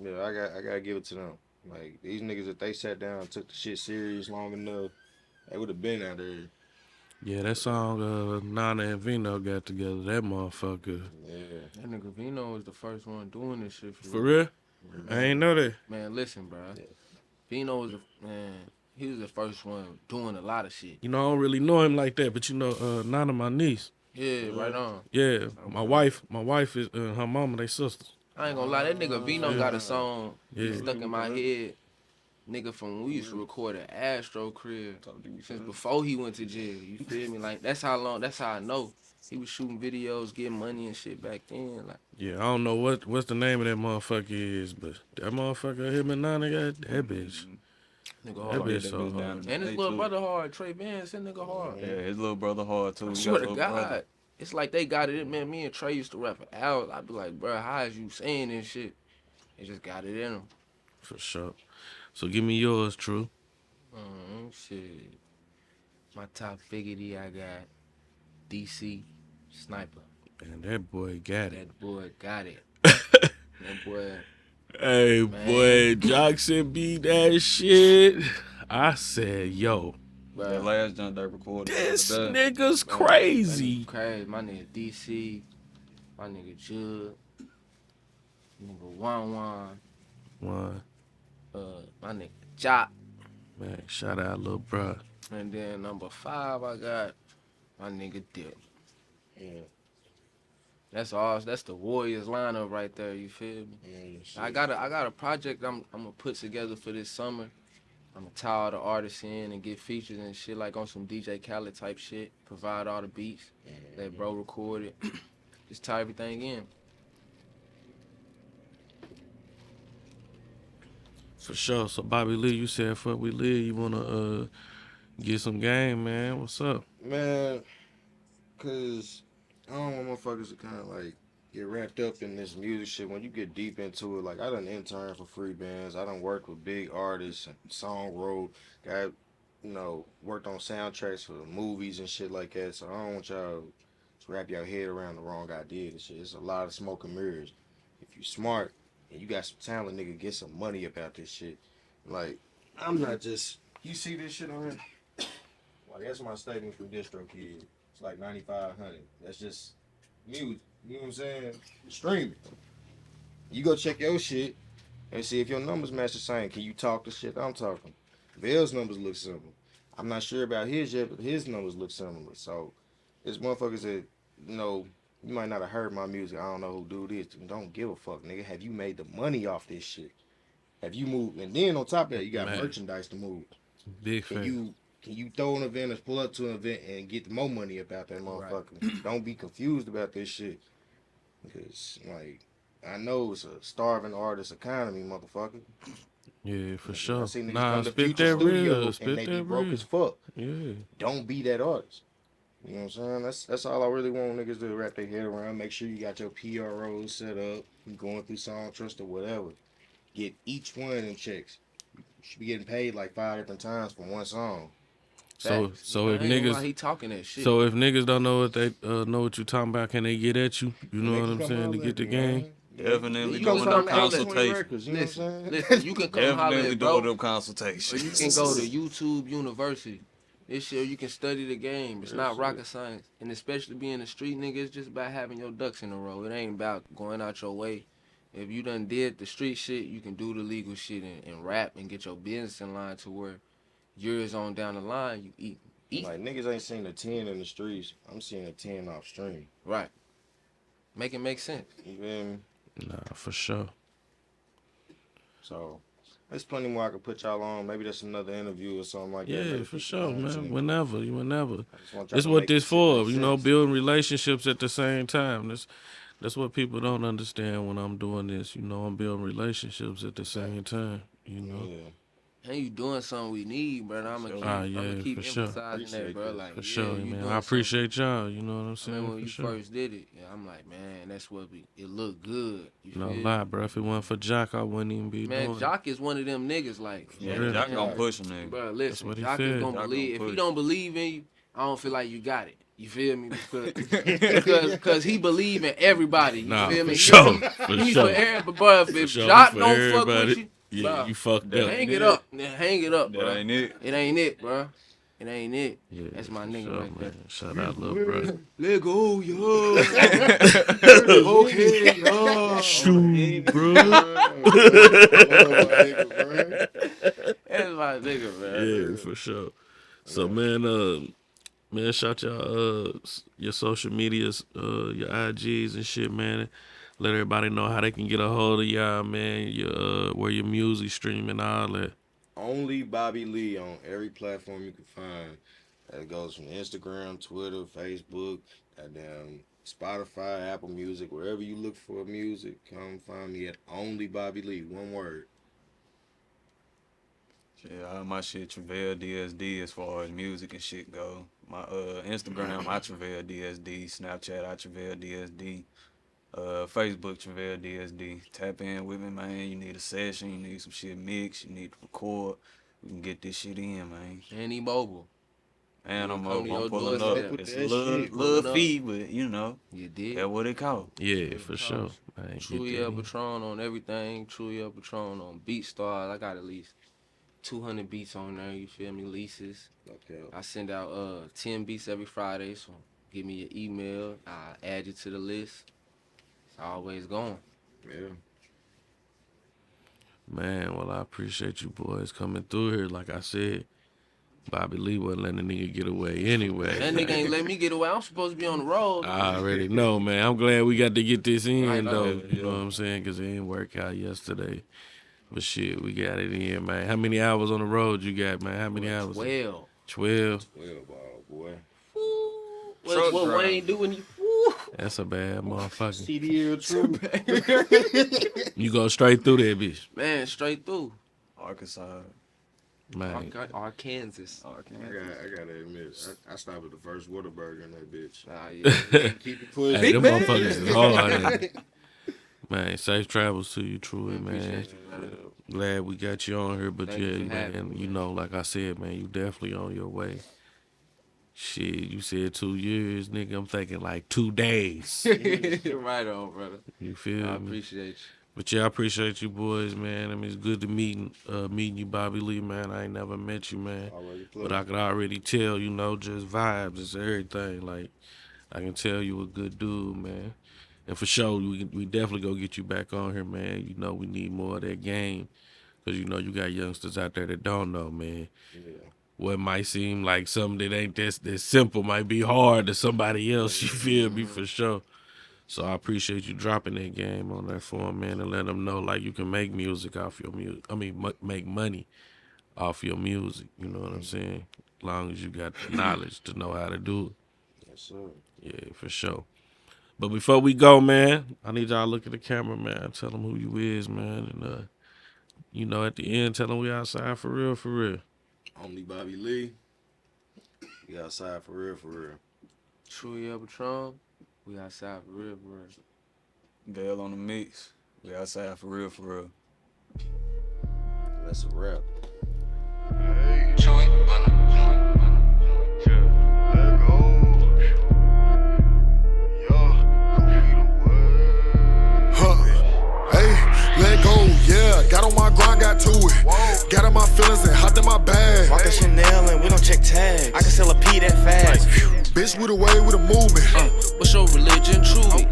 Yeah, I gotta give it to them. Like these niggas, if they sat down and took the shit serious long enough, they would have been out there. Yeah, that song Nana and Vino got together. That motherfucker. Yeah. That nigga Vino was the first one doing this shit For real? I ain't know that. Man, listen, bro. Vino was he was the first one doing a lot of shit. You know, I don't really know him like that, but you know, Nana, my niece. Yeah, right on. Yeah, my wife is her mama, they sisters. I ain't gonna lie, that nigga Vino got a song stuck in my head. Nigga from we used to record at Astro crib since before he went to jail. You feel me? Like that's how I know. He was shooting videos, getting money and shit back then. Like Yeah, I don't know what's the name of that motherfucker is, but that motherfucker, him and Nana got that bitch. nigga That hard. bitch so hard. And his little brother hard, Trey Vance, that nigga hard. Yeah, his little brother hard too. I He swear got a to little God. brother. It's like they got it. Man, me and Trey used to rap for hours. I'd be like, bro, how is you saying this shit? They just got it in them. For sure. So give me yours, True. Shit. My top figurity, I got DC Sniper. And that boy got it. That boy got it. That boy. Hey, Man. boy, Jackson beat that shit. I said, yo, That last jump they recorded. this the other day. nigga's crazy. Crazy. My nigga DC. My nigga Jugg. Nigga Wan. One, My nigga Jacq. man, shout out, little bruh. And then number 5, I got my nigga Dip. Yeah. That's all. That's the Warriors lineup right there. You feel me? I got a project I'm gonna put together for this summer. I'm gonna tie all the artists in and get features and shit like on some DJ Khaled type shit. Provide all the beats. Let bro record it. Just tie everything in. For sure. So, Bobby Lee, you said fuck we live. You wanna get some game, man? What's up? Man, cause I don't want motherfuckers to kind of like get wrapped up in this music shit. When you get deep into it, like I done intern for free bands. I done worked with big artists and song wrote. Got, worked on soundtracks for movies and shit like that. So I don't want y'all to wrap your head around the wrong idea and shit. It's a lot of smoke and mirrors. If you smart and you got some talent, nigga, get some money about this shit. Like, I'm not just, you see this shit on here? Like, that's my statement for Distro Kid. It's like 9,500. That's just music. You know what I'm saying? Streaming. You go check your shit and see if your numbers match the same. Can you talk the shit I'm talking? Vell's numbers look similar. I'm not sure about his yet, but his numbers look similar. So, it's motherfuckers that, you might not have heard my music. I don't know who do this. Don't give a fuck, nigga. Have you made the money off this shit? Have you moved? And then on top of that, you got merchandise to move. Big Can fact. you throw an event or pull up to an event and get more money about that motherfucker? Right. Don't be confused about this shit. Because, like, I know it's a starving artist economy, motherfucker. Yeah, for sure. I seen niggas Nah, come to spit Future that Studio real. and Spit they that be broke real. as fuck. Yeah. Don't be that artist. You know what I'm saying? That's all I really want niggas to wrap their head around. Make sure you got your PROs set up. You going through Song Trust or whatever. Get each one of them checks. You should be getting paid like 5 different times for one song. So if niggas, he talking that shit. So if niggas don't know what they know what you talking about, can they get at you? You know what I'm saying, to get the game? Definitely You doing come them holler at consultations. You know what I'm saying? Listen, you can come holler Definitely at doing bro. them consultations. Or you can go to YouTube University. This shit, you can study the game. It's not rocket science. And especially being a street nigga, it's just about having your ducks in a row. It ain't about going out your way. If you done did the street shit, you can do the legal shit and rap and get your business in line to where years on down the line, you eat. Like, niggas ain't seen a 10 in the streets. I'm seeing a 10 off stream. Right. Make it make sense. You feel me? Nah, for sure. So, there's plenty more I could put y'all on. Maybe that's another interview or something like that. Yeah, for sure, man. Whenever. That's That's what this for, building relationships at the same time. That's what people don't understand when I'm doing this. I'm building relationships at the same time, Yeah. And you doing something we need, bro. I'm gonna keep emphasizing that, bro. Like, for sure, man. I appreciate y'all. You know what I'm saying? I mean, when you first did it, I'm like, man, that's what it looked good. No lie, bro. If it wasn't for Jacq, I wouldn't even be doing it. Jacq is one of them niggas, like, Jacq gonna push a nigga. Bro, listen, what he Jacq is gonna believe. If he don't believe in you, I don't feel like you got it. You feel me? Because he believe in everybody. You feel me? For sure. He's for everybody. But if Jacq don't fuck with you, yeah, you fucked up. Hang it up. Hang it up, bro. That ain't it. It ain't it, bro. It ain't it. Yeah, that's my nigga right there. Shout out, little bro. Let go, yo. Okay, yo. Shoot, bro. That's my nigga, man. Yeah, for sure. So, man, shout y'all your social medias, your IGs and shit, man. Let everybody know how they can get a hold of y'all, man. Your where your music streaming, all that. OnlyBobbyLee on every platform you can find. That goes from Instagram, Twitter, Facebook, goddamn Spotify, Apple Music, wherever you look for music, come find me at OnlyBobbyLee. One word. Yeah, my shit Travail DSD as far as music and shit go. My Instagram, I Travail DSD. Snapchat, I Travail DSD. Facebook, Travail DSD. Tap in with me, man. You need a session, you need some shit mixed, you need to record. We can get this shit in, man. And he mobile. And I'm pulling up. It's a little fee, but you did. That's what it cost. Yeah, for sure. Treuy Patron on everything. Treuy Patron on BeatStars. I got at least 200 beats on there. You feel me? Leases. Okay. I send out 10 beats every Friday. So give me your email. I'll add you to the list. It's always going. Yeah. Man, well, I appreciate you boys coming through here. Like I said, Bobby Lee wasn't letting the nigga get away anyway. That nigga ain't let me get away. I'm supposed to be on the road. I already know, man. I'm glad we got to get this in, though. You know what I'm saying? Because it didn't work out yesterday. But shit, we got it in, man. How many hours on the road you got, man? How many hours? 12. 12? 12, boy. What Wayne do when you... That's a bad motherfucker. CDL True. You go straight through that bitch. Man, straight through. Arkansas. Man. Arkansas. I gotta admit, I stopped at the first Whataburger in that bitch. Yeah. Keep it pushing. Hey, them motherfuckers is hard. Man, safe travels to you, Truey, man. Glad we got you on here, but man, like I said, man, you definitely on your way. Shit, you said 2 years, nigga. I'm thinking like 2 days. Right on, brother. You feel me? I appreciate you. But yeah, I appreciate you boys, man. I mean, it's good to meeting you, Bobby Lee, man. I ain't never met you, man. But I could already tell, just vibes. It's everything. Like, I can tell you a good dude, man. And for sure, we definitely go get you back on here, man. You know, we need more of that game. Because, you know, you got youngsters out there that don't know, man. Yeah. What might seem like something that ain't that simple might be hard to somebody else, you feel me, for sure. So I appreciate you dropping that game on that form, man, and let them know, like, you can make music off your music. I mean, make money off your music, you know what I'm saying? As long as you got the knowledge to know how to do it. Yes, sir. Yeah, for sure. But before we go, man, I need y'all to look at the camera, man. Tell them who you is, man. And, you know, at the end, tell them we outside for real, for real. OnlyBobbyLee. We outside for real, for real. Truey, Patron. We outside for real, for real. Vell on the mix. We outside for real, for real. That's a wrap. Hey, Truey, let go. Let go, yeah. Got on my grind, got to it. Got in my feelings and hopped in my bag. Walk a Chanel and we don't check tags. I can sell a P that fast. Bitch with a way with a movement. What's your religion, Truey?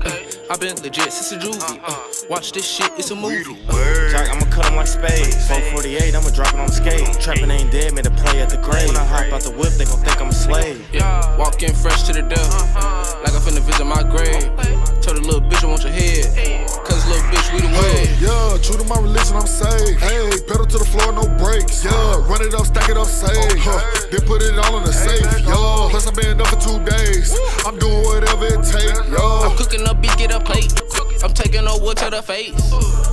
I've been legit since a juvie. Watch this shit, it's a movie. Jacq, I'ma cut him like spades. 448, I'ma drop it on the skate. Trapping ain't dead, made a play at the grave. When I hop out the whip, they gon' think I'm a slave. Yeah, walk in fresh to the death, like I'm finna visit my grave. Told the little bitch I want your head, cause little bitch we the way. Yeah, true to my religion, I'm saved. Hey, pedal to the floor, no brakes. Yeah, run it up, stack it up, save. Then put it all in the safe. Yo, plus I've been up for 2 days. I'm doing whatever it takes. Yo, I'm cooking up beef, get a plate. I'm taking no wood to the face.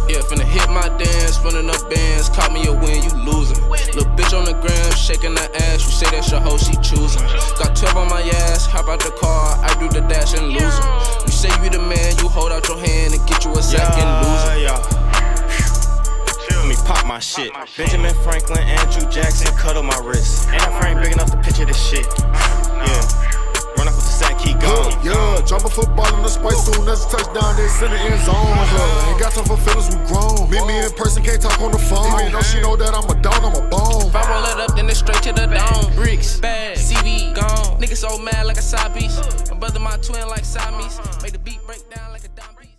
Yeah, finna hit my dance, running up bands. Call me a win, you losing. Little bitch on the gram, shaking her ass. You say that's your hoe, she choosing. Got 12 on my ass, hop out the car. I do the dash and lose 'em. You say you the man, you hold out your hand and get you a second loser. Let me pop my shit. Benjamin Franklin, Andrew Jackson, cuddle my wrist. And that frame big enough to picture this shit. Yeah. Run up with the sack, keep going. Yeah, drop a football in the space soon as a touchdown, they send it in zone. Ain't got time for feelings, we grown. Meet me in person, can't talk on the phone. Even though she know that I'm a dog, I'm a bone. If I roll it up, then it's straight to the dome. Bricks, bad, CV, gone. Niggas so mad like a side piece. My brother, my twin like Siamese. Make the beat break down like a dime piece.